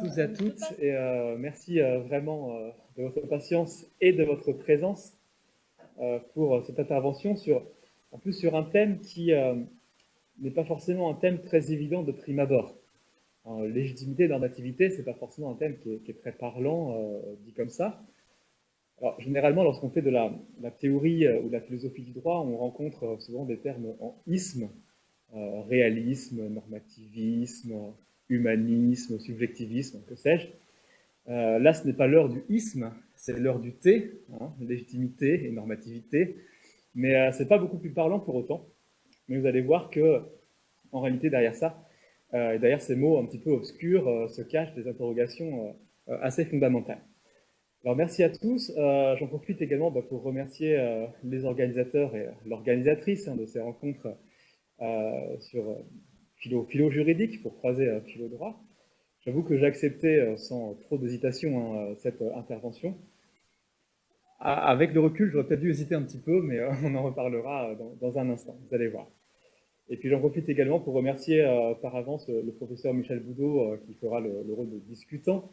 tous et à toutes, et merci vraiment de votre patience et de votre présence pour cette intervention en plus sur un thème qui n'est pas forcément un thème très évident de prime abord. Légitimité, normativité, c'est pas forcément un thème qui est très parlant, dit comme ça. Alors, généralement, lorsqu'on fait de la théorie ou de la philosophie du droit, on rencontre souvent des termes en isme, réalisme, normativisme, humanisme, subjectivisme, que sais-je. Là, ce n'est pas l'heure du isme, c'est l'heure du T, légitimité et normativité, mais ce n'est pas beaucoup plus parlant pour autant. Mais vous allez voir que, en réalité, derrière ça, derrière ces mots un petit peu obscurs, se cachent des interrogations assez fondamentales. Alors, merci à tous. J'en profite également pour remercier les organisateurs et l'organisatrice de ces rencontres sur philo juridique pour croiser philo droit. J'avoue que j'ai accepté sans trop d'hésitation cette intervention. Avec le recul, j'aurais peut-être dû hésiter un petit peu, mais on en reparlera dans un instant, vous allez voir. Et puis j'en profite également pour remercier par avance le professeur Michel Boudot qui fera le rôle de discutant.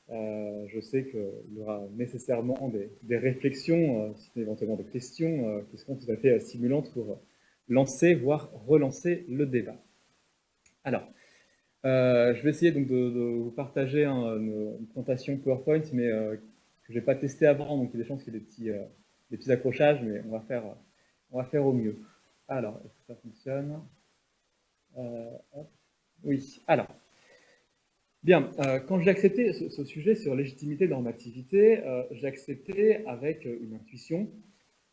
Je sais qu'il y aura nécessairement des réflexions, éventuellement des questions qui seront tout à fait stimulantes pour lancer, voire relancer le débat. Alors, je vais essayer donc de vous partager une présentation PowerPoint, mais que je n'ai pas testé avant, donc il y a des chances qu'il y ait des petits accrochages, mais on va faire au mieux. Alors, est-ce que ça fonctionne? Oui, alors. Bien, quand j'ai accepté ce sujet sur légitimité, normativité, j'ai accepté avec une intuition.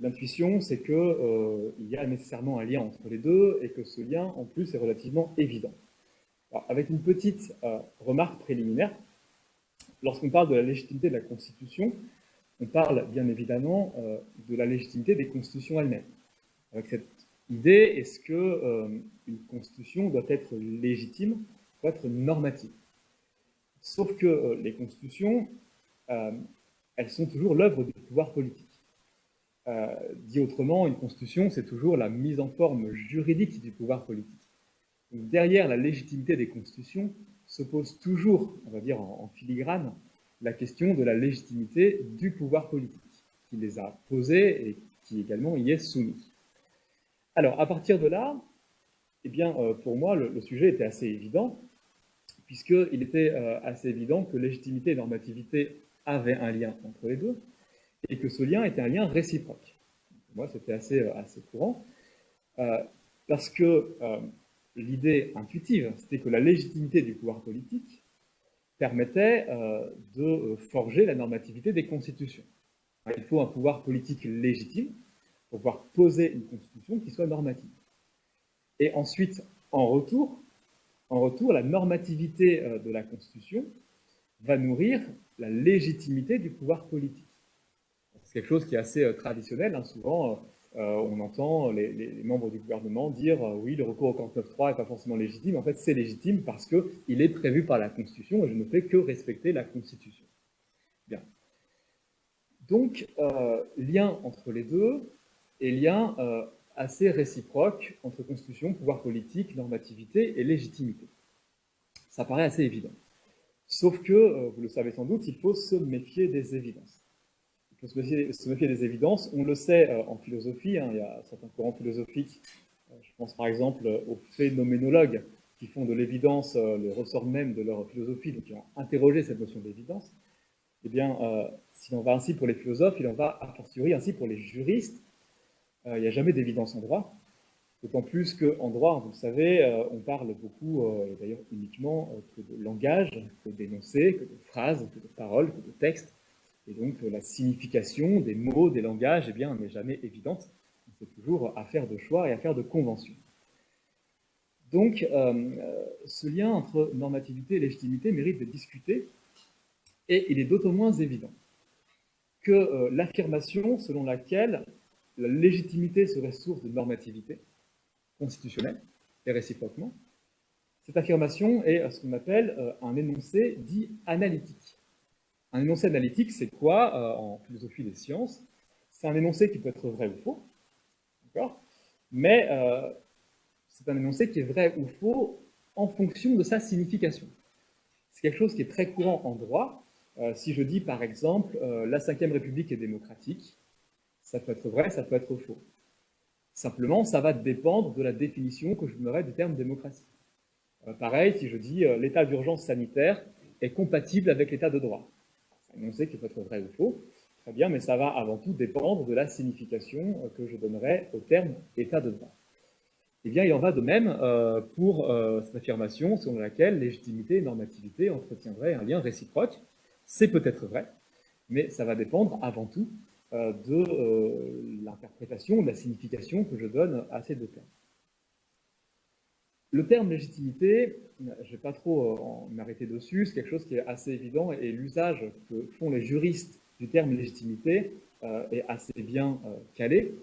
L'intuition, c'est qu'il y a nécessairement un lien entre les deux et que ce lien, en plus, est relativement évident. Alors, avec une petite remarque préliminaire, lorsqu'on parle de la légitimité de la Constitution, on parle bien évidemment de la légitimité des constitutions elles-mêmes. Avec cette idée, est-ce qu'une constitution doit être légitime, doit être normative? Sauf que les constitutions, elles sont toujours l'œuvre du pouvoir politique. Dit autrement, une constitution, c'est toujours la mise en forme juridique du pouvoir politique. Donc, derrière la légitimité des constitutions se pose toujours, on va dire en filigrane, la question de la légitimité du pouvoir politique, qui les a posées et qui également y est soumis. Alors, à partir de là, eh bien, pour moi, le sujet était assez évident, puisqu'il était assez évident que légitimité et normativité avaient un lien entre les deux, et que ce lien était un lien réciproque. Pour moi, c'était assez courant, parce que l'idée intuitive, c'était que la légitimité du pouvoir politique permettait de forger la normativité des constitutions. Il faut un pouvoir politique légitime pour pouvoir poser une constitution qui soit normative. Et ensuite, en retour, la normativité de la Constitution va nourrir la légitimité du pouvoir politique. C'est quelque chose qui est assez traditionnel. Souvent, on entend les membres du gouvernement dire oui, le recours au 49.3 n'est pas forcément légitime. En fait, c'est légitime parce qu'il est prévu par la Constitution et je ne fais que respecter la Constitution. Bien. Donc, lien entre les deux et lien assez réciproque entre Constitution, pouvoir politique, normativité et légitimité. Ça paraît assez évident. Sauf que, vous le savez sans doute, il faut se méfier des évidences. Il faut se méfier des évidences. On le sait en philosophie, il y a certains courants philosophiques, je pense par exemple aux phénoménologues, qui font de l'évidence le ressort même de leur philosophie, donc qui ont interrogé cette notion d'évidence. Eh bien, s'il en va ainsi pour les philosophes, il en va a fortiori ainsi pour les juristes. Il n'y a jamais d'évidence en droit. D'autant plus qu'en droit, vous le savez, on parle beaucoup, et d'ailleurs uniquement, que de langage, que d'énoncés, que de phrases, que de paroles, que de textes. Et donc la signification des mots, des langages, eh bien, n'est jamais évidente. C'est toujours affaire de choix et affaire de convention. Donc, ce lien entre normativité et légitimité mérite d'être discuté, et il est d'autant moins évident que l'affirmation selon laquelle la légitimité serait source de normativité constitutionnelle, et réciproquement, cette affirmation est ce qu'on appelle un énoncé dit analytique. Un énoncé analytique, c'est quoi en philosophie des sciences? C'est un énoncé qui peut être vrai ou faux, d'accord? Mais c'est un énoncé qui est vrai ou faux en fonction de sa signification. C'est quelque chose qui est très courant en droit. Si je dis par exemple la Ve République est démocratique, ça peut être vrai, ça peut être faux. Simplement, ça va dépendre de la définition que je donnerai du terme démocratie. Pareil, si je dis l'état d'urgence sanitaire est compatible avec l'état de droit. C'est un énoncé qui peut être vrai ou faux, très bien, mais ça va avant tout dépendre de la signification que je donnerai au terme état de droit. Eh bien, il en va de même pour cette affirmation selon laquelle légitimité et normativité entretiendraient un lien réciproque. C'est peut-être vrai, mais ça va dépendre avant tout de l'interprétation, de la signification que je donne à ces deux termes. Le terme légitimité, je ne vais pas trop m'arrêter dessus, c'est quelque chose qui est assez évident et l'usage que font les juristes du terme légitimité est assez bien calé.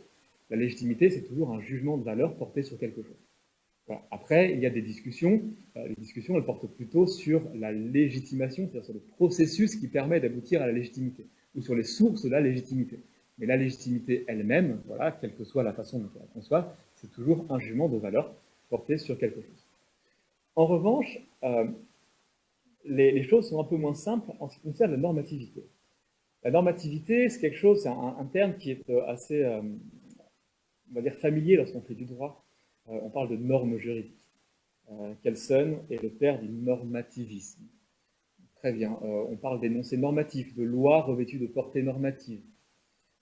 La légitimité, c'est toujours un jugement de valeur porté sur quelque chose. Voilà. Après, il y a des discussions. Les discussions, elles portent plutôt sur la légitimation, c'est-à-dire sur le processus qui permet d'aboutir à la légitimité, ou sur les sources de la légitimité. Mais la légitimité elle-même, voilà, quelle que soit la façon dont on la conçoit, c'est toujours un jugement de valeur porté sur quelque chose. En revanche, les choses sont un peu moins simples en ce qui concerne la normativité. La normativité, c'est quelque chose, c'est un terme qui est assez, on va dire, familier lorsqu'on fait du droit. On parle de normes juridiques. Kelsen est le père du normativisme. Très bien. On parle d'énoncés normatifs, de lois revêtues de portée normative.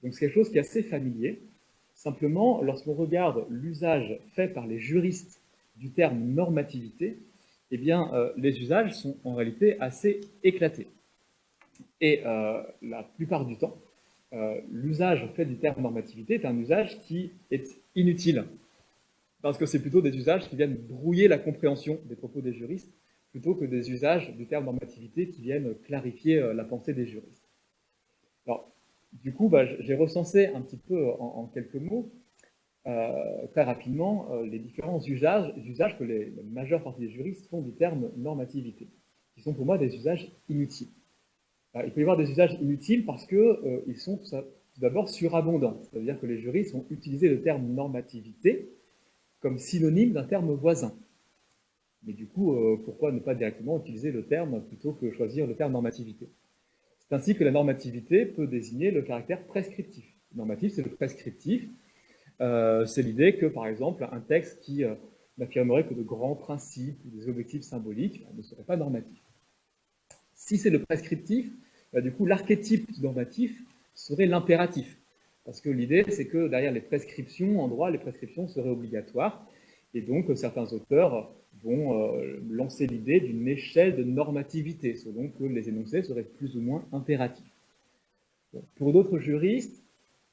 Donc c'est quelque chose qui est assez familier. Simplement, lorsqu'on regarde l'usage fait par les juristes du terme normativité, eh bien, les usages sont en réalité assez éclatés. Et la plupart du temps, l'usage fait du terme normativité est un usage qui est inutile, parce que c'est plutôt des usages qui viennent brouiller la compréhension des propos des juristes, plutôt que des usages du terme normativité qui viennent clarifier la pensée des juristes. Alors, du coup, j'ai recensé un petit peu en quelques mots, très rapidement, les différents usages que la majeure partie des juristes font du terme normativité, qui sont pour moi des usages inutiles. Il peut y avoir des usages inutiles parce qu'ils sont tout d'abord surabondants, c'est-à-dire que les juristes vont utiliser le terme normativité comme synonyme d'un terme voisin. Mais du coup, pourquoi ne pas directement utiliser le terme plutôt que choisir le terme normativité? C'est ainsi que la normativité peut désigner le caractère prescriptif. Le normatif, c'est le prescriptif. C'est l'idée que, par exemple, un texte qui n'affirmerait que de grands principes ou des objectifs symboliques ne serait pas normatif. Si c'est le prescriptif, du coup, l'archétype normatif serait l'impératif. Parce que l'idée, c'est que derrière les prescriptions, en droit, les prescriptions seraient obligatoires. Et donc, certains auteurs vont lancer l'idée d'une échelle de normativité, selon que les énoncés seraient plus ou moins impératifs. Bon, pour d'autres juristes,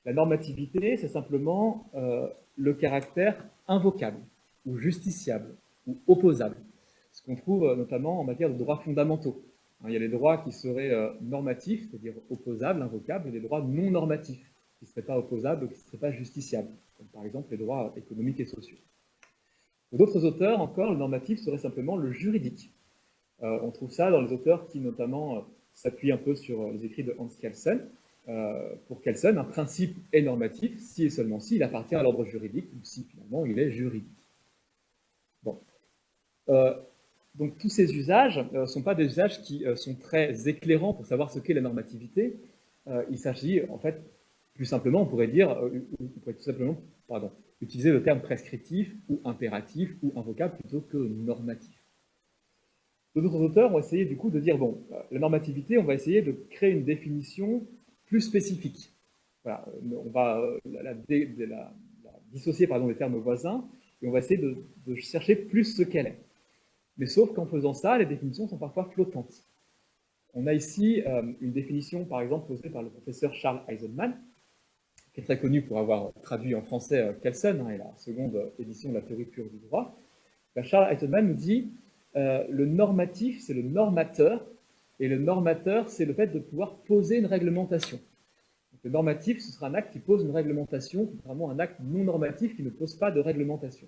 la normativité, c'est simplement le caractère invocable, ou justiciable, ou opposable. Ce qu'on trouve notamment en matière de droits fondamentaux. Il y a les droits qui seraient normatifs, c'est-à-dire opposables, invocables, et les droits non normatifs, qui ne seraient pas opposables, qui ne seraient pas justiciables, comme par exemple les droits économiques et sociaux. Pour d'autres auteurs, encore, le normatif serait simplement le juridique. On trouve ça dans les auteurs qui, notamment, s'appuient un peu sur les écrits de Hans Kelsen. Pour Kelsen, un principe est normatif si et seulement si il appartient à l'ordre juridique, ou si finalement il est juridique. Bon. Donc tous ces usages ne sont pas des usages qui sont très éclairants pour savoir ce qu'est la normativité. Il s'agit, en fait, plus simplement, on pourrait tout simplement, utiliser le terme prescriptif ou impératif ou invocable plutôt que normatif. D'autres auteurs ont essayé du coup de dire, bon, la normativité, on va essayer de créer une définition plus spécifique. Voilà, on va la dissocier des termes voisins et on va essayer de chercher plus ce qu'elle est. Mais sauf qu'en faisant ça, les définitions sont parfois flottantes. On a ici une définition, par exemple, posée par le professeur Charles Eisenman, qui est très connu pour avoir traduit en français Kelsen, et la seconde édition de la théorie pure du droit. Charles Eisenman nous dit le normatif, c'est le normateur, et le normateur, c'est le fait de pouvoir poser une réglementation. Donc, le normatif, ce sera un acte qui pose une réglementation, contrairement à un acte non normatif qui ne pose pas de réglementation.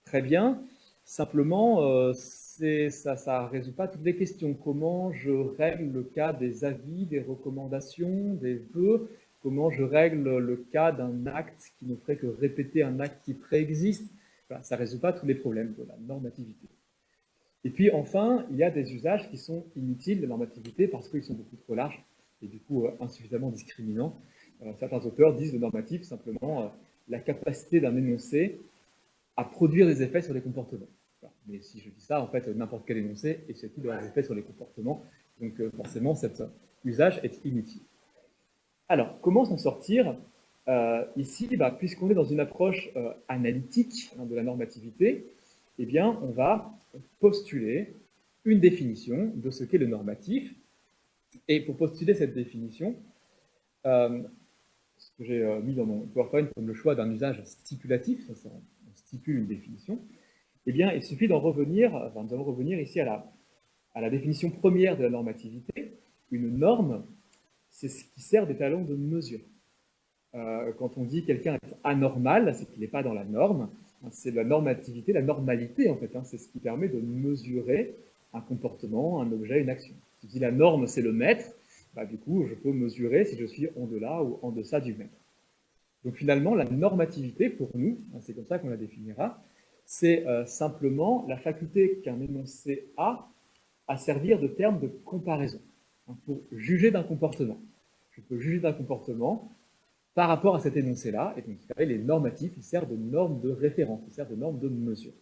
Très bien. Simplement, ça ne résout pas toutes les questions. Comment je règle le cas des avis, des recommandations, des vœux? Comment je règle le cas d'un acte qui ne ferait que répéter un acte qui préexiste? Voilà, ça ne résout pas tous les problèmes de la normativité. Et puis enfin, il y a des usages qui sont inutiles de normativité parce qu'ils sont beaucoup trop larges et du coup insuffisamment discriminants. Certains auteurs disent le normatif simplement la capacité d'un énoncé à produire des effets sur les comportements. Voilà. Mais si je dis ça, en fait, n'importe quel énoncé est susceptible d'avoir des effets sur les comportements. Donc forcément, cet usage est inutile. Alors, comment s'en sortir ici, puisqu'on est dans une approche analytique de la normativité, eh bien, on va postuler une définition de ce qu'est le normatif. Et pour postuler cette définition, ce que j'ai mis dans mon PowerPoint comme le choix d'un usage stipulatif, on stipule une définition, eh bien, il suffit d'en revenir, enfin, nous allons revenir ici à la définition première de la normativité. Une norme, c'est ce qui sert d'étalon de mesure. Quand on dit quelqu'un est anormal, c'est qu'il n'est pas dans la norme. C'est la normativité, la normalité en fait. C'est ce qui permet de mesurer un comportement, un objet, une action. Si je dis la norme, c'est le mètre, du coup, je peux mesurer si je suis en delà ou en deçà du mètre. Donc finalement, la normativité, pour nous, c'est comme ça qu'on la définira, c'est simplement la faculté qu'un énoncé a à servir de terme de comparaison pour juger d'un comportement. Je peux juger d'un comportement par rapport à cet énoncé-là, et donc les normatifs, ils servent de normes de référence, ils servent de normes de mesure.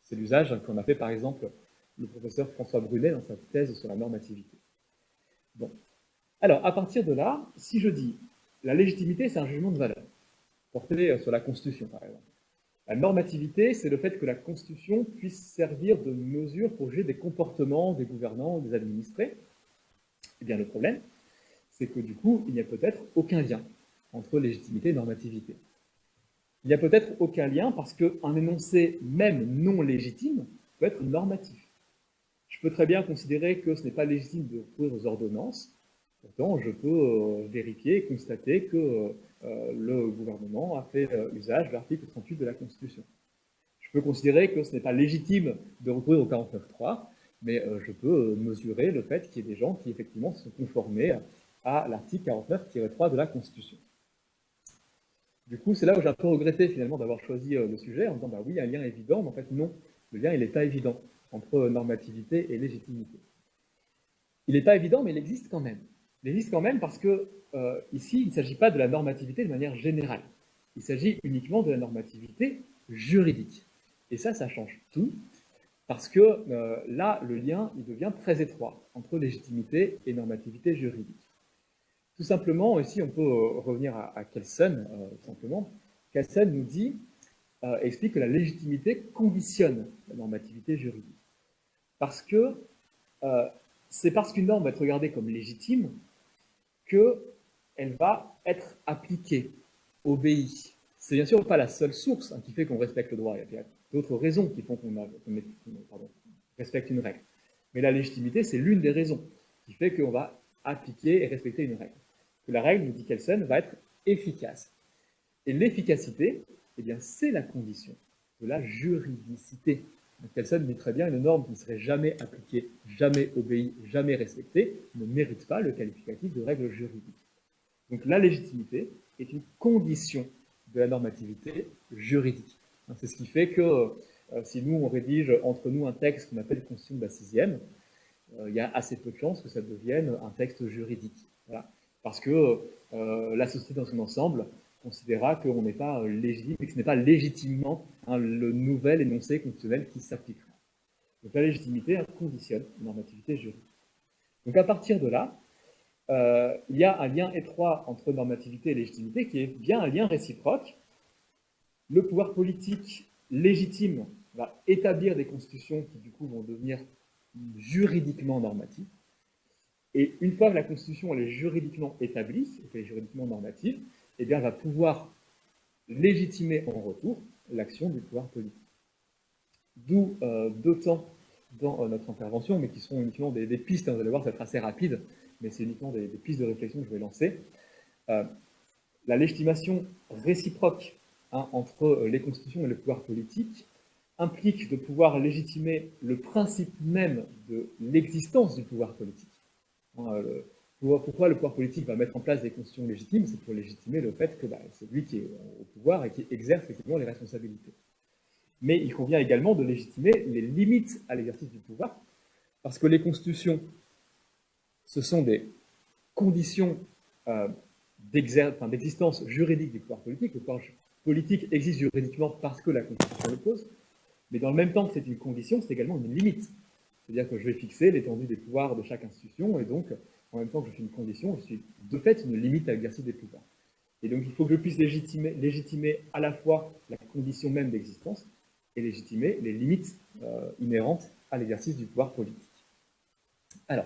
C'est l'usage qu'en a fait par exemple le professeur François Brunet dans sa thèse sur la normativité. Bon. Alors, à partir de là, si je dis la légitimité, c'est un jugement de valeur, porté sur la Constitution par exemple. La normativité, c'est le fait que la Constitution puisse servir de mesure pour juger des comportements des gouvernants ou des administrés. Eh bien, le problème, c'est que du coup, il n'y a peut-être aucun lien entre légitimité et normativité. Il n'y a peut-être aucun lien parce qu'un énoncé, même non légitime, peut être normatif. Je peux très bien considérer que ce n'est pas légitime de recourir aux ordonnances, pourtant je peux vérifier et constater que le gouvernement a fait usage de l'article 38 de la Constitution. Je peux considérer que ce n'est pas légitime de recourir au 49.3, mais je peux mesurer le fait qu'il y ait des gens qui effectivement se sont conformés à l'article 49-3 de la Constitution. Du coup, c'est là où j'ai un peu regretté finalement d'avoir choisi le sujet en disant oui, il y a un lien évident, mais en fait non, le lien il n'est pas évident entre normativité et légitimité. Il n'est pas évident, mais il existe quand même. Il existe quand même parce que ici, il ne s'agit pas de la normativité de manière générale. Il s'agit uniquement de la normativité juridique. Et ça change tout, parce que là, le lien, il devient très étroit entre légitimité et normativité juridique. Tout simplement, ici, on peut revenir à Kelsen, simplement. Kelsen nous dit, explique que la légitimité conditionne la normativité juridique. Parce que c'est parce qu'une norme va être regardée comme légitime qu'elle va être appliquée, obéie. C'est bien sûr pas la seule source qui fait qu'on respecte le droit. Il y a d'autres raisons qui font qu'on respecte une règle. Mais la légitimité, c'est l'une des raisons qui fait qu'on va appliquer et respecter une règle. Que la règle, nous dit Kelsen, va être efficace. Et l'efficacité, eh bien, c'est la condition de la juridicité. Kelsen dit très bien, une norme qui ne serait jamais appliquée, jamais obéie, jamais respectée, ne mérite pas le qualificatif de règle juridique. Donc la légitimité est une condition de la normativité juridique. C'est ce qui fait que si nous, on rédige entre nous un texte qu'on appelle Constitution de la 6e, il y a assez peu de chances que ça devienne un texte juridique. Voilà. Parce que la société dans son ensemble considérera qu'on n'est pas légitime et que ce n'est pas légitimement le nouvel énoncé constitutionnel qui s'appliquera. Donc la légitimité conditionne la normativité juridique. Donc à partir de là, il y a un lien étroit entre normativité et légitimité qui est bien un lien réciproque. Le pouvoir politique légitime va établir des constitutions qui du coup vont devenir juridiquement normatives. Et une fois que la Constitution elle est juridiquement établie, qu'elle est juridiquement normative, eh bien, elle va pouvoir légitimer en retour l'action du pouvoir politique. D'où deux temps dans notre intervention, mais qui seront uniquement des pistes, vous allez voir, ça va être assez rapide, mais c'est uniquement des pistes de réflexion que je vais lancer. La légitimation réciproque entre les constitutions et le pouvoir politique implique de pouvoir légitimer le principe même de l'existence du pouvoir politique. Pourquoi le pouvoir politique va mettre en place des constitutions légitimes? C'est pour légitimer le fait que c'est lui qui est au pouvoir et qui exerce effectivement les responsabilités. Mais il convient également de légitimer les limites à l'exercice du pouvoir, parce que les constitutions, ce sont des conditions d'existence juridique du pouvoir politique. Le pouvoir politique existe juridiquement parce que la Constitution le pose, mais dans le même temps que c'est une condition, c'est également une limite. C'est-à-dire que je vais fixer l'étendue des pouvoirs de chaque institution, et donc, en même temps que je suis une condition, je suis de fait une limite à l'exercice des pouvoirs. Et donc, il faut que je puisse légitimer à la fois la condition même d'existence et légitimer les limites inhérentes à l'exercice du pouvoir politique. Alors,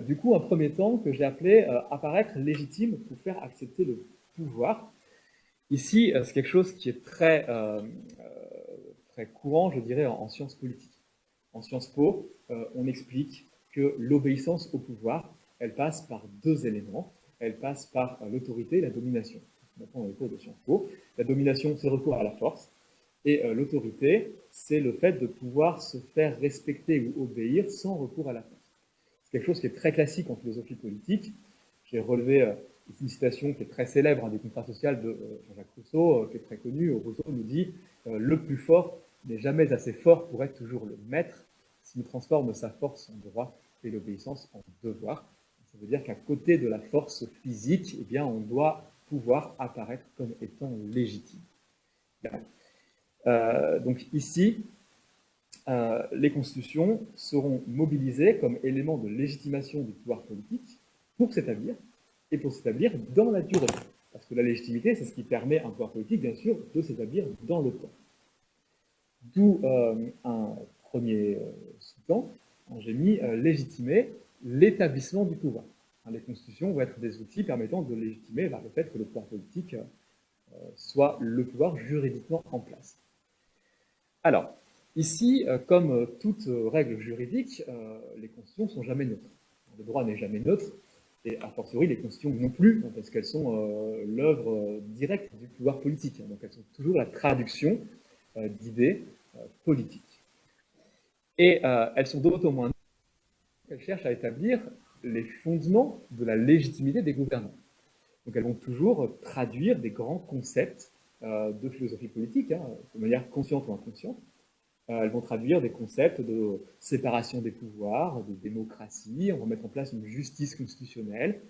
du coup, un premier temps que j'ai appelé apparaître légitime pour faire accepter le pouvoir. Ici, c'est quelque chose qui est très courant, je dirais, en sciences politiques. En Sciences Po, on explique que l'obéissance au pouvoir, elle passe par deux éléments. Elle passe par l'autorité et la domination. Maintenant, dans les cours de Sciences Po, la domination, c'est le recours à la force. Et l'autorité, c'est le fait de pouvoir se faire respecter ou obéir sans recours à la force. C'est quelque chose qui est très classique en philosophie politique. J'ai relevé une citation qui est très célèbre des contrats sociaux de Jean-Jacques Rousseau, qui est très connue. Rousseau nous dit « Le plus fort n'est jamais assez fort pour être toujours le maître s'il transforme sa force en droit et l'obéissance en devoir ». Ça veut dire qu'à côté de la force physique, eh bien, on doit pouvoir apparaître comme étant légitime. Donc ici, les constitutions seront mobilisées comme élément de légitimation du pouvoir politique pour s'établir, et pour s'établir dans la durée. Parce que la légitimité, c'est ce qui permet à un pouvoir politique, bien sûr, de s'établir dans le temps. D'où un premier sous-temps, j'ai mis légitimer l'établissement du pouvoir. Les constitutions vont être des outils permettant de légitimer le fait que le pouvoir politique soit le pouvoir juridiquement en place. Alors, ici, comme toute règle juridique, les constitutions ne sont jamais neutres. Le droit n'est jamais neutre, et a fortiori les constitutions non plus, parce qu'elles sont l'œuvre directe du pouvoir politique. Donc elles sont toujours la traduction d'idées politiques. Et elles sont d'autant moins qu'elles cherchent à établir les fondements de la légitimité des gouvernants. Donc elles vont toujours traduire des grands concepts de philosophie politique, de manière consciente ou inconsciente. Elles vont traduire des concepts de séparation des pouvoirs, de démocratie, on va mettre en place une justice constitutionnelle.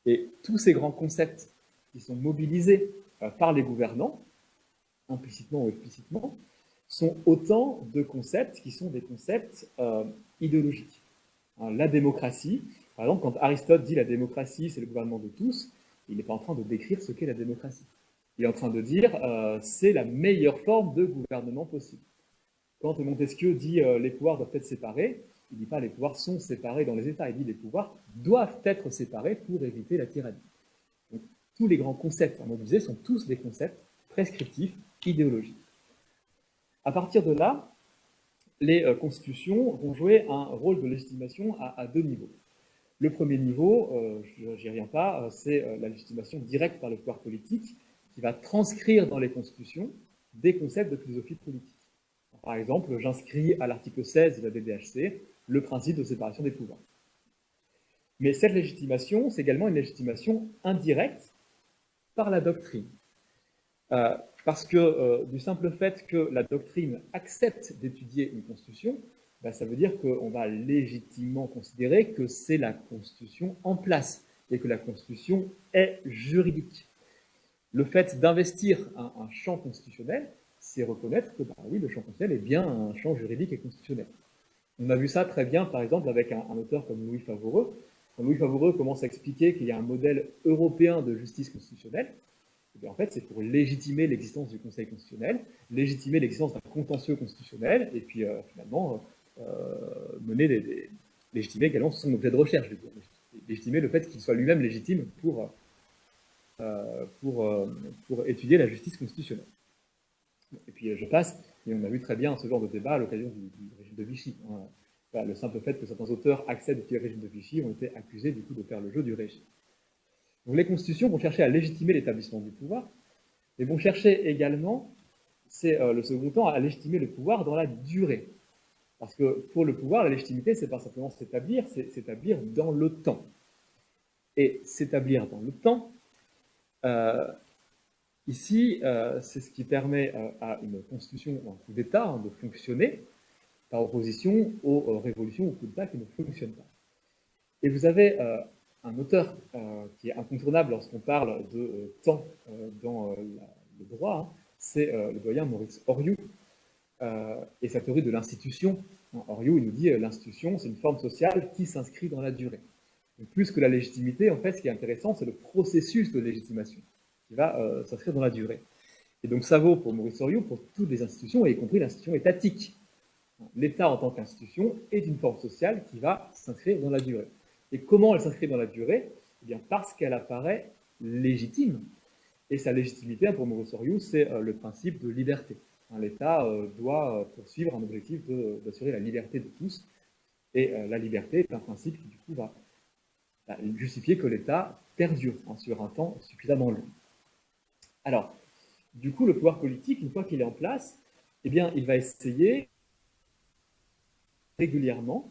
Et tous ces grands concepts qui sont mobilisés par les gouvernants, implicitement ou explicitement, sont autant de concepts qui sont des concepts idéologiques. La démocratie, par exemple, quand Aristote dit la démocratie, c'est le gouvernement de tous, il n'est pas en train de décrire ce qu'est la démocratie. Il est en train de dire c'est la meilleure forme de gouvernement possible. Quand Montesquieu dit les pouvoirs doivent être séparés, il ne dit pas les pouvoirs sont séparés dans les États, il dit les pouvoirs doivent être séparés pour éviter la tyrannie. Donc, tous les grands concepts à mobiliser sont tous des concepts prescriptifs, idéologiques. À partir de là, les constitutions vont jouer un rôle de légitimation à deux niveaux. Le premier niveau, j'y reviens pas, c'est la légitimation directe par le pouvoir politique qui va transcrire dans les constitutions des concepts de philosophie politique. Par exemple, j'inscris à l'article 16 de la BDHC le principe de séparation des pouvoirs. Mais cette légitimation, c'est également une légitimation indirecte par la doctrine. Parce que du simple fait que la doctrine accepte d'étudier une constitution, ça veut dire qu'on va légitimement considérer que c'est la constitution en place et que la constitution est juridique. Le fait d'investir un champ constitutionnel, c'est reconnaître que oui, le champ constitutionnel est bien un champ juridique et constitutionnel. On a vu ça très bien, par exemple, avec un auteur comme Louis Favoreux. Quand Louis Favoreux commence à expliquer qu'il y a un modèle européen de justice constitutionnelle, en fait, c'est pour légitimer l'existence du Conseil constitutionnel, légitimer l'existence d'un contentieux constitutionnel, et puis finalement légitimer également son objet de recherche, légitimer le fait qu'il soit lui-même légitime pour étudier la justice constitutionnelle. Et puis je passe, et on a vu très bien ce genre de débat à l'occasion du régime de Vichy. Le simple fait que certains auteurs acceptent le régime de Vichy ont été accusés du coup de faire le jeu du régime. Donc les constitutions vont chercher à légitimer l'établissement du pouvoir, mais vont chercher également, c'est le second temps, à légitimer le pouvoir dans la durée. Parce que pour le pouvoir, la légitimité, c'est pas simplement s'établir, c'est s'établir dans le temps. Et s'établir dans le temps, Ici, c'est ce qui permet à une constitution ou un coup d'État de fonctionner par opposition aux révolutions ou coups d'État qui ne fonctionnent pas. Et vous avez un auteur qui est incontournable lorsqu'on parle de temps dans le droit, hein, c'est le doyen Maurice Horiou, et sa théorie de l'institution. Horiou, il nous dit l'institution, c'est une forme sociale qui s'inscrit dans la durée. Donc, plus que la légitimité, en fait, ce qui est intéressant, c'est le processus de légitimation qui va s'inscrire dans la durée. Et donc ça vaut pour Maurice Horiou pour toutes les institutions, y compris l'institution étatique. L'État en tant qu'institution est une forme sociale qui va s'inscrire dans la durée. Et comment elle s'inscrit dans la durée? Eh bien parce qu'elle apparaît légitime. Et sa légitimité, pour Maurice Horiou, c'est le principe de liberté. L'État doit poursuivre un objectif d'assurer la liberté de tous. Et la liberté est un principe qui, du coup, va justifier que l'État perdure sur un temps suffisamment long. Alors, du coup, le pouvoir politique, une fois qu'il est en place, eh bien, il va essayer régulièrement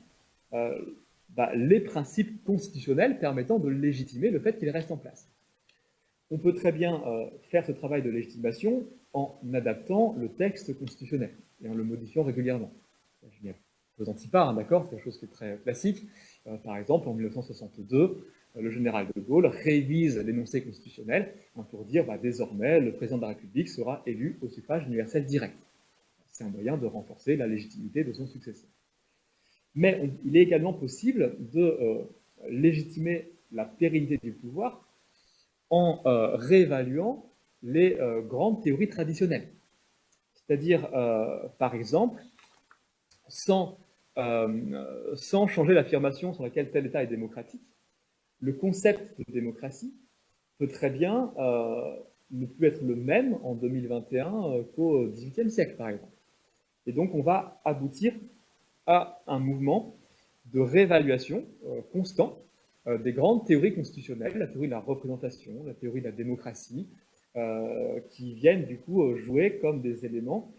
les principes constitutionnels permettant de légitimer le fait qu'il reste en place. On peut très bien faire ce travail de légitimation en adaptant le texte constitutionnel et en le modifiant régulièrement. Je n'y appesantis pas, d'accord, c'est quelque chose qui est très classique. Par exemple, en 1962, le général de Gaulle révise l'énoncé constitutionnel pour dire désormais le président de la République sera élu au suffrage universel direct. C'est un moyen de renforcer la légitimité de son successeur. Mais il est également possible de légitimer la pérennité du pouvoir en réévaluant les grandes théories traditionnelles. C'est-à-dire, par exemple, sans changer l'affirmation sur laquelle tel État est démocratique, le concept de démocratie peut très bien ne plus être le même en 2021 qu'au XVIIIe siècle, par exemple. Et donc, on va aboutir à un mouvement de réévaluation constant des grandes théories constitutionnelles, la théorie de la représentation, la théorie de la démocratie, qui viennent du coup jouer comme des éléments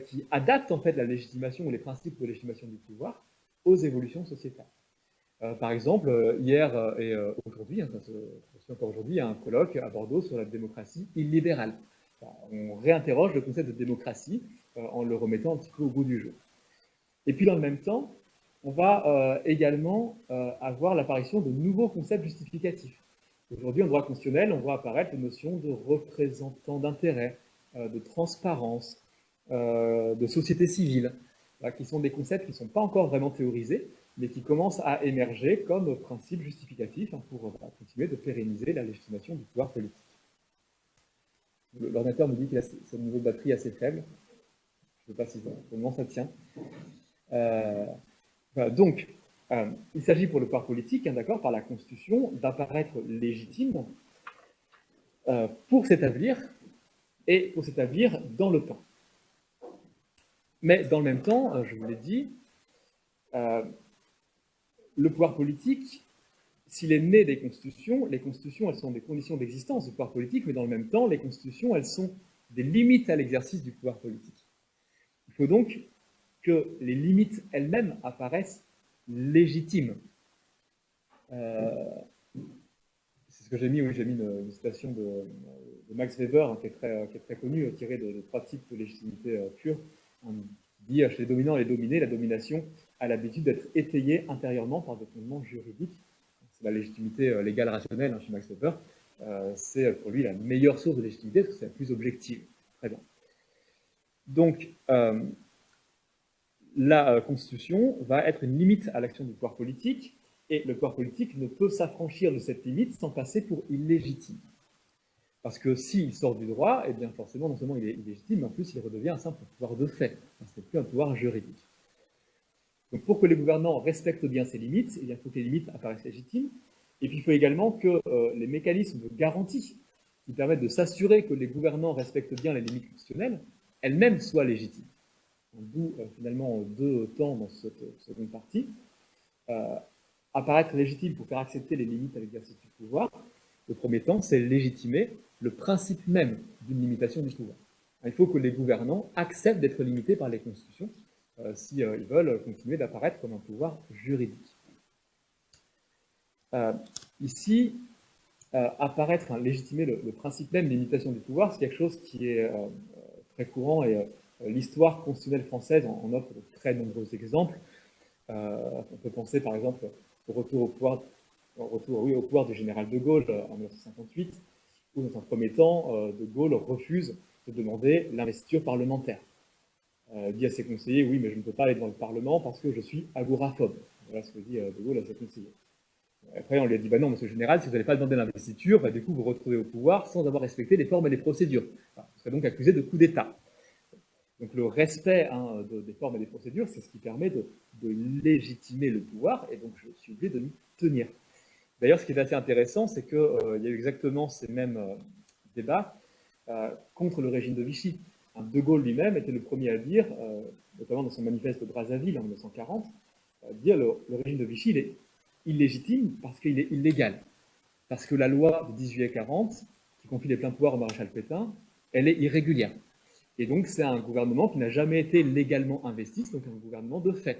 qui adaptent en fait la légitimation ou les principes de légitimation du pouvoir aux évolutions sociétales. Par exemple, hier et aujourd'hui, encore aujourd'hui, il y a un colloque à Bordeaux sur la démocratie illibérale. On réinterroge le concept de démocratie en le remettant un petit peu au goût du jour. Et puis dans le même temps, on va également avoir l'apparition de nouveaux concepts justificatifs. Aujourd'hui, en droit constitutionnel, on voit apparaître les notions de représentant d'intérêt, de transparence, de société civile, qui sont des concepts qui ne sont pas encore vraiment théorisés, mais qui commencent à émerger comme principes justificatifs pour continuer de pérenniser la légitimation du pouvoir politique. L'ordinateur me dit qu'il a ce niveau de batterie assez faible. Je ne sais pas si pour le moment ça tient. Voilà, donc, il s'agit pour le pouvoir politique, d'accord, par la Constitution, d'apparaître légitime pour s'établir et pour s'établir dans le temps. Mais dans le même temps, je vous l'ai dit, le pouvoir politique, s'il est né des constitutions, les constitutions, elles sont des conditions d'existence du pouvoir politique, mais dans le même temps, les constitutions, elles sont des limites à l'exercice du pouvoir politique. Il faut donc que les limites elles-mêmes apparaissent légitimes. C'est ce que j'ai mis, oui, j'ai mis une citation de Max Weber, qui est très connue, tirée de 3 types de légitimité pure. On dit chez les dominants et les dominés, la domination a l'habitude d'être étayée intérieurement par des fondements juridiques. C'est la légitimité légale rationnelle chez Max Weber. C'est pour lui la meilleure source de légitimité parce que c'est la plus objective. Très bien. Donc, la Constitution va être une limite à l'action du pouvoir politique, et le pouvoir politique ne peut s'affranchir de cette limite sans passer pour illégitime. Parce que s'il sort du droit, eh bien forcément, non seulement il est illégitime, mais en plus il redevient un simple pouvoir de fait. Ce n'est plus un pouvoir juridique. Donc pour que les gouvernants respectent bien ces limites, eh bien, il faut que les limites apparaissent légitimes. Et puis il faut également que les mécanismes de garantie qui permettent de s'assurer que les gouvernants respectent bien les limites constitutionnelles, elles-mêmes soient légitimes. D'où finalement 2 temps dans cette seconde partie. Apparaître légitime pour faire accepter les limites à l'exercice du pouvoir. Le premier temps, c'est légitimer le principe même d'une limitation du pouvoir. Il faut que les gouvernants acceptent d'être limités par les constitutions s'ils veulent continuer d'apparaître comme un pouvoir juridique. Ici, apparaître, hein, légitimer le principe même de limitation du pouvoir, c'est quelque chose qui est très courant et l'histoire constitutionnelle française en offre de très nombreux exemples. On peut penser par exemple au retour au pouvoir du général de Gaulle en 1958, où dans un premier temps, de Gaulle refuse de demander l'investiture parlementaire. Dit à ses conseillers, oui, mais je ne peux pas aller devant le Parlement parce que je suis agoraphobe. Voilà ce que dit de Gaulle à ses conseillers. Après, on lui a dit, bah non, monsieur le général, si vous n'allez pas demander l'investiture, bah, du coup, vous vous retrouvez au pouvoir sans avoir respecté les formes et les procédures. Enfin, vous serez donc accusé de coup d'État. Donc le respect, hein, des formes et des procédures, c'est ce qui permet de légitimer le pouvoir, et donc je suis obligé de m'y tenir. D'ailleurs, ce qui est assez intéressant, c'est qu'il y a eu exactement ces mêmes débats contre le régime de Vichy. De Gaulle lui-même était le premier à dire, notamment dans son manifeste de Brazzaville en 1940, dire le régime de Vichy, il est illégitime parce qu'il est illégal. Parce que la loi de 1840, qui confie les pleins pouvoirs au maréchal Pétain, elle est irrégulière. Et donc, c'est un gouvernement qui n'a jamais été légalement investi, donc un gouvernement de fait.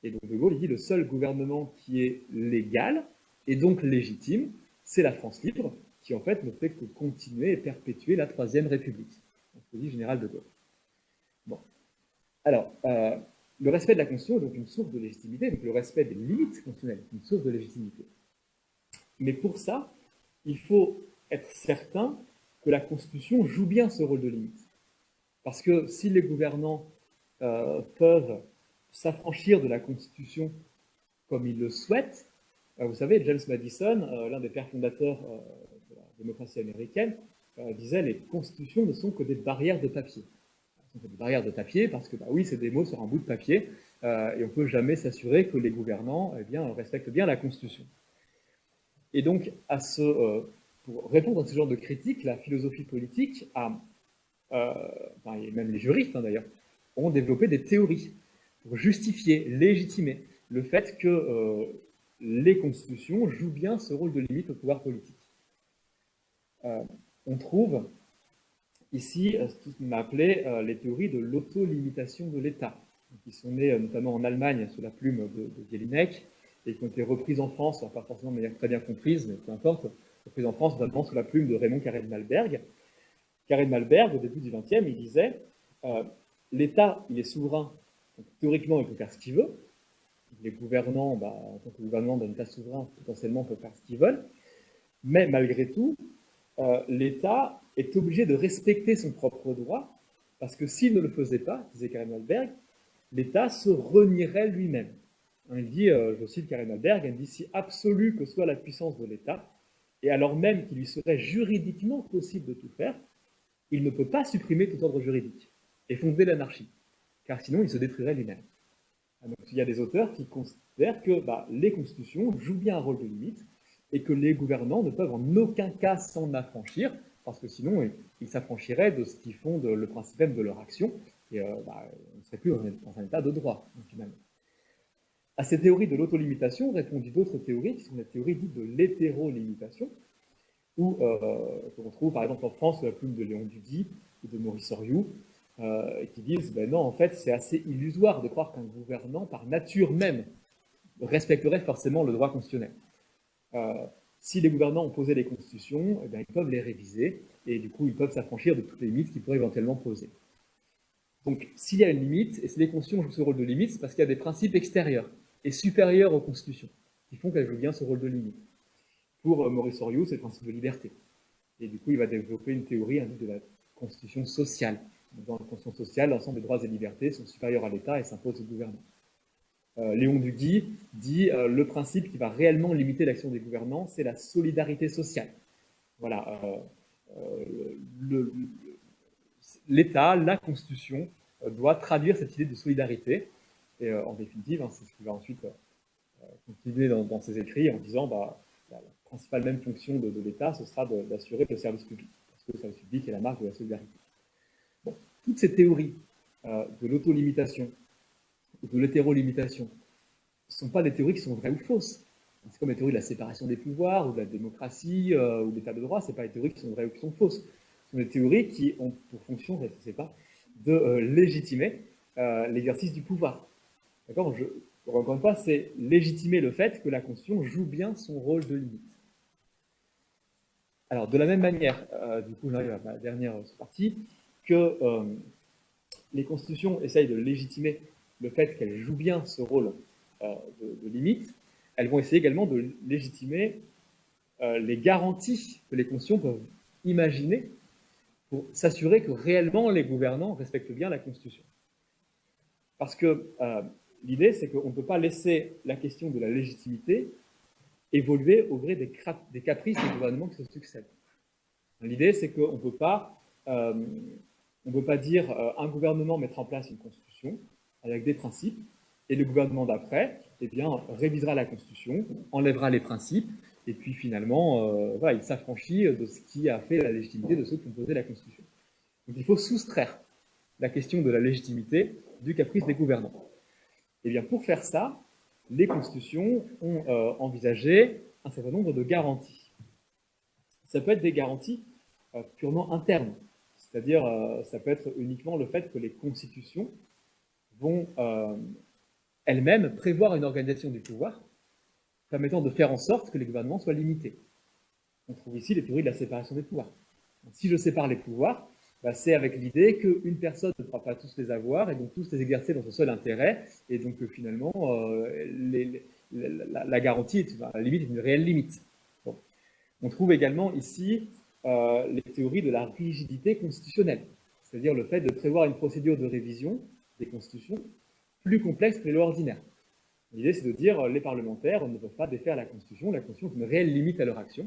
Et donc, De Gaulle, il dit le seul gouvernement qui est légal et donc légitime, c'est la France libre, qui en fait ne fait que continuer et perpétuer la Troisième République. C'est ce que dit Général de Gaulle. Bon. Alors, le respect de la Constitution est donc une source de légitimité, donc le respect des limites constitutionnelles est une source de légitimité. Mais pour ça, il faut être certain que la Constitution joue bien ce rôle de limite. Parce que si les gouvernants peuvent s'affranchir de la Constitution comme ils le souhaitent, vous savez, James Madison, l'un des pères fondateurs de la démocratie américaine, disait les constitutions ne sont que des barrières de papier. Elles sont que des barrières de papier parce que, bah oui, c'est des mots sur un bout de papier, et on ne peut jamais s'assurer que les gouvernants respectent bien la Constitution. Et donc, pour répondre à ce genre de critiques, la philosophie politique et même les juristes d'ailleurs, ont développé des théories pour justifier, légitimer le fait que les constitutions jouent bien ce rôle de limite au pouvoir politique. On trouve ici ce qu'on a appelé les théories de l'auto-limitation de l'État, qui sont nées notamment en Allemagne sous la plume de Jelinek et qui ont été reprises en France, pas forcément de manière très bien comprise, mais peu importe, reprises en France notamment sous la plume de Raymond Carré-de-Malberg. Carré-de-Malberg, au début du XXe, il disait l'État, il est souverain, donc théoriquement, il peut faire ce qu'il veut. Les gouvernants, en tant que gouvernement d'un État souverain, potentiellement, peuvent faire ce qu'ils veulent. Mais malgré tout, l'État est obligé de respecter son propre droit, parce que s'il ne le faisait pas, disait Carré-de-Malberg, l'État se renierait lui-même. Il dit, je cite Carré-de-Malberg, il dit si absolue que soit la puissance de l'État, et alors même qu'il lui serait juridiquement possible de tout faire, il ne peut pas supprimer tout ordre juridique et fonder l'anarchie, car sinon il se détruirait lui-même. Donc il y a des auteurs qui considèrent que les constitutions jouent bien un rôle de limite et que les gouvernants ne peuvent en aucun cas s'en affranchir, parce que sinon ils s'affranchiraient de ce qui fonde le principe même de leur action, et on ne serait plus dans un état de droit, finalement. À ces théories de l'autolimitation répondent d'autres théories, qui sont les théories dites de l'hétérolimitation, où on trouve par exemple en France la plume de Léon Duguy ou de Maurice Oriou, qui disent ben non, en fait, c'est assez illusoire de croire qu'un gouvernant, par nature même, respecterait forcément le droit constitutionnel. Si les gouvernants ont posé les constitutions, eh bien, ils peuvent les réviser, et du coup, ils peuvent s'affranchir de toutes les limites qu'ils pourraient éventuellement poser. Donc, s'il y a une limite, et si les constitutions jouent ce rôle de limite, c'est parce qu'il y a des principes extérieurs et supérieurs aux constitutions, qui font qu'elles jouent bien ce rôle de limite. Pour Maurice Oriou, c'est le principe de liberté. Et du coup, il va développer une théorie de la constitution sociale. Dans la constitution sociale, l'ensemble des droits et libertés sont supérieurs à l'État et s'imposent au gouvernement. Léon Duguy dit le principe qui va réellement limiter l'action des gouvernants, c'est la solidarité sociale. Voilà. L'État, la Constitution, doit traduire cette idée de solidarité. Et en définitive, c'est ce qui va ensuite continuer dans ses écrits en disant la principale même fonction de l'État, ce sera d'assurer le service public, parce que le service public est la marque de la solidarité. Bon, toutes ces théories de l'autolimitation ou de l'hétérolimitation ne sont pas des théories qui sont vraies ou fausses. C'est comme les théories de la séparation des pouvoirs, ou de la démocratie, ou de l'état de droit, ce n'est pas des théories qui sont vraies ou qui sont fausses. Ce sont des théories qui ont pour fonction, je ne sais pas, de légitimer l'exercice du pouvoir. D'accord ? Encore une fois, c'est légitimer le fait que la Constitution joue bien son rôle de limite. Alors, de la même manière, du coup, j'arrive à ma dernière partie, que les constitutions essayent de légitimer le fait qu'elles jouent bien ce rôle de limite, elles vont essayer également de légitimer les garanties que les constitutions peuvent imaginer pour s'assurer que réellement les gouvernants respectent bien la Constitution. Parce que l'idée, c'est qu'on ne peut pas laisser la question de la légitimité évoluer au gré des caprices des gouvernements qui se succèdent. L'idée, c'est qu'on ne peut pas dire un gouvernement mettra en place une Constitution avec des principes, et le gouvernement d'après, eh bien, révisera la Constitution, enlèvera les principes, et puis finalement, voilà, il s'affranchit de ce qui a fait la légitimité de ceux qui ont posé la Constitution. Donc il faut soustraire la question de la légitimité du caprice des gouvernants. Et bien pour faire ça, les constitutions ont envisagé un certain nombre de garanties. Ça peut être des garanties purement internes, c'est-à-dire ça peut être uniquement le fait que les constitutions vont elles-mêmes prévoir une organisation du pouvoir permettant de faire en sorte que les gouvernements soient limités. On trouve ici les théories de la séparation des pouvoirs. Donc, si je sépare les pouvoirs, c'est avec l'idée qu'une personne ne pourra pas tous les avoir et donc tous les exercer dans son seul intérêt, et donc finalement la garantie, la limite est une réelle limite. Bon. On trouve également ici les théories de la rigidité constitutionnelle, c'est-à-dire le fait de prévoir une procédure de révision des constitutions plus complexe que les lois ordinaires. L'idée, c'est de dire les parlementaires ne peuvent pas défaire la Constitution est une réelle limite à leur action,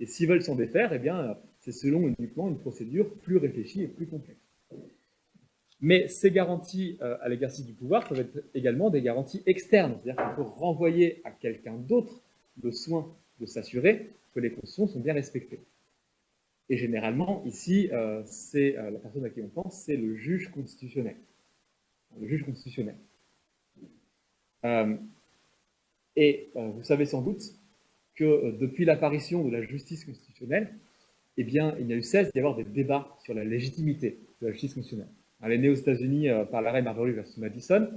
et s'ils veulent s'en défaire, eh bien, c'est selon uniquement une procédure plus réfléchie et plus complexe. Mais ces garanties à l'exercice du pouvoir peuvent être également des garanties externes, c'est-à-dire qu'on peut renvoyer à quelqu'un d'autre le soin de s'assurer que les constitutions sont bien respectées. Et généralement, ici, c'est la personne à qui on pense, c'est le juge constitutionnel. Le juge constitutionnel. Vous savez sans doute que depuis l'apparition de la justice constitutionnelle, eh bien, il n'y a eu cesse d'y avoir des débats sur la légitimité de la justice constitutionnelle. Elle est née aux États-Unis par l'arrêt Marbury versus Madison,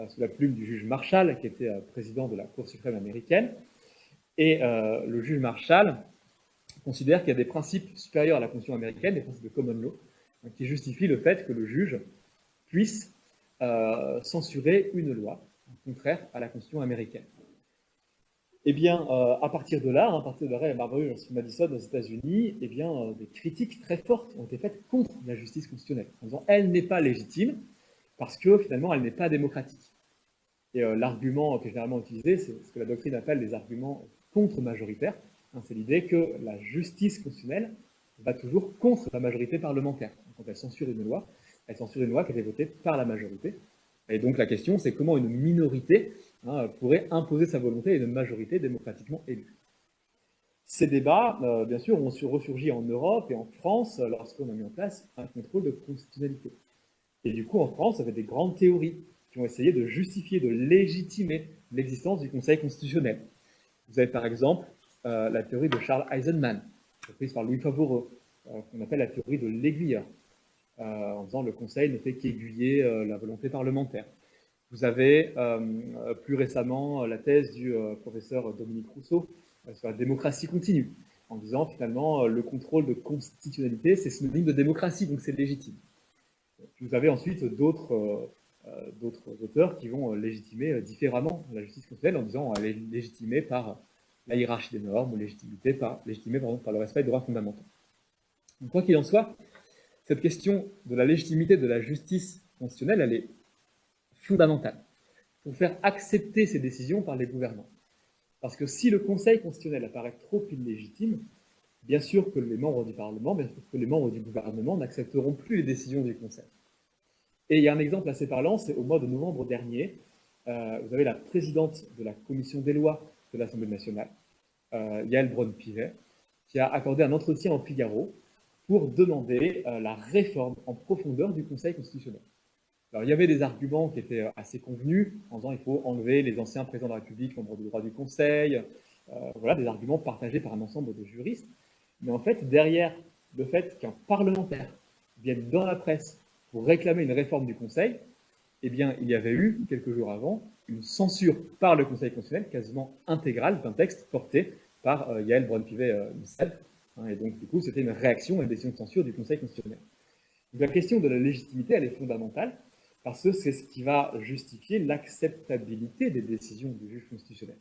sous la plume du juge Marshall, qui était président de la Cour suprême américaine. Et le juge Marshall considère qu'il y a des principes supérieurs à la Constitution américaine, des principes de common law, qui justifient le fait que le juge puisse censurer une loi contraire à la Constitution américaine. Eh bien, à partir de là, à partir de l'arrêt Marbury versus Madison aux États-Unis, eh bien, des critiques très fortes ont été faites contre la justice constitutionnelle, en disant elle n'est pas légitime parce que finalement elle n'est pas démocratique. Et l'argument qui est généralement utilisé, c'est ce que la doctrine appelle les arguments contre-majoritaires. C'est l'idée que la justice constitutionnelle va toujours contre la majorité parlementaire. Quand elle censure une loi qui a été votée par la majorité. Et donc la question, c'est comment une minorité pourrait imposer sa volonté à une majorité démocratiquement élue. Ces débats, bien sûr, ont ressurgi en Europe et en France lorsqu'on a mis en place un contrôle de constitutionnalité. Et du coup, en France, ça fait des grandes théories qui ont essayé de justifier, de légitimer l'existence du Conseil constitutionnel. Vous avez par exemple la théorie de Charles Eisenman, prise par Louis Favoreux, qu'on appelle la théorie de l'aiguilleur, en disant le Conseil ne fait qu'aiguiller la volonté parlementaire. Vous avez plus récemment la thèse du professeur Dominique Rousseau sur la démocratie continue, en disant finalement le contrôle de constitutionnalité, c'est synonyme de démocratie, donc c'est légitime. Vous avez ensuite d'autres auteurs qui vont légitimer différemment la justice constitutionnelle en disant elle est légitimée par la hiérarchie des normes ou légitimée par le respect des droits fondamentaux. Donc, quoi qu'il en soit, cette question de la légitimité de la justice constitutionnelle, elle est fondamentale pour faire accepter ces décisions par les gouvernants. Parce que si le Conseil constitutionnel apparaît trop illégitime, bien sûr que les membres du Parlement, bien sûr que les membres du gouvernement n'accepteront plus les décisions du Conseil. Et il y a un exemple assez parlant, c'est au mois de novembre dernier, vous avez la présidente de la Commission des lois de l'Assemblée nationale, Yael Braun-Pivet, qui a accordé un entretien au Figaro pour demander la réforme en profondeur du Conseil constitutionnel. Alors, il y avait des arguments qui étaient assez convenus, en disant qu'il faut enlever les anciens présidents de la République, membres du droit du Conseil, voilà, des arguments partagés par un ensemble de juristes. Mais en fait, derrière le fait qu'un parlementaire vienne dans la presse pour réclamer une réforme du Conseil, eh bien, il y avait eu, quelques jours avant, une censure par le Conseil constitutionnel quasiment intégrale d'un texte porté par Yael Braun-Pivet, Et donc, du coup, c'était une réaction à une décision de censure du Conseil constitutionnel. Donc, la question de la légitimité, elle est fondamentale, parce que c'est ce qui va justifier l'acceptabilité des décisions du juge constitutionnel.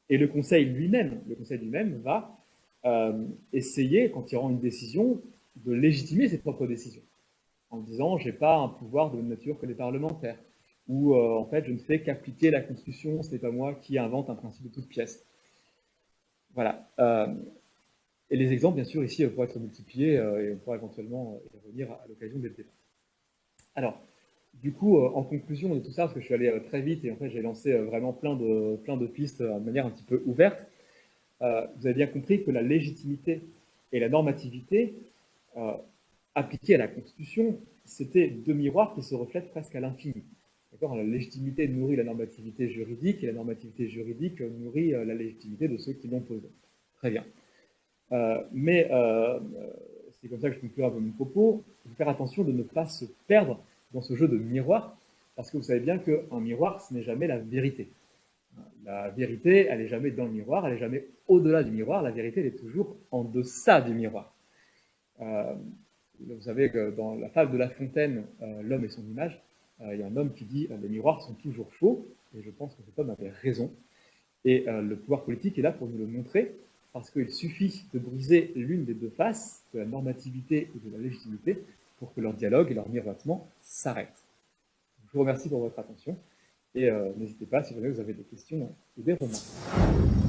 Et le Conseil lui-même va essayer, quand il rend une décision, de légitimer ses propres décisions, en disant « j'ai pas un pouvoir de même nature que les parlementaires », ou en fait « je ne fais qu'appliquer la Constitution, ce n'est pas moi qui invente un principe de toute pièce ». Voilà. Et les exemples, bien sûr, ici, pourraient être multipliés, et on pourra éventuellement y revenir à l'occasion des débats. Alors, du coup, en conclusion de tout ça, parce que je suis allé très vite, et en fait j'ai lancé vraiment plein de pistes de manière un petit peu ouverte, vous avez bien compris que la légitimité et la normativité appliquées à la Constitution, c'était deux miroirs qui se reflètent presque à l'infini. La légitimité nourrit la normativité juridique, et la normativité juridique nourrit la légitimité de ceux qui l'ont posée. Très bien. C'est comme ça que je conclurai un peu mon propos. Il faut faire attention de ne pas se perdre dans ce jeu de miroirs, parce que vous savez bien qu'un miroir, ce n'est jamais la vérité. La vérité, elle n'est jamais dans le miroir, elle n'est jamais au-delà du miroir, la vérité, elle est toujours en deçà du miroir. Vous savez que dans la fable de La Fontaine, L'homme et son image, il y a un homme qui dit « les miroirs sont toujours faux », et je pense que cet homme avait raison. Et le pouvoir politique est là pour nous le montrer, parce qu'il suffit de briser l'une des deux faces, de la normativité ou de la légitimité, pour que leur dialogue et leur miroitement s'arrêtent. Je vous remercie pour votre attention, et n'hésitez pas, si jamais vous avez des questions ou des remarques.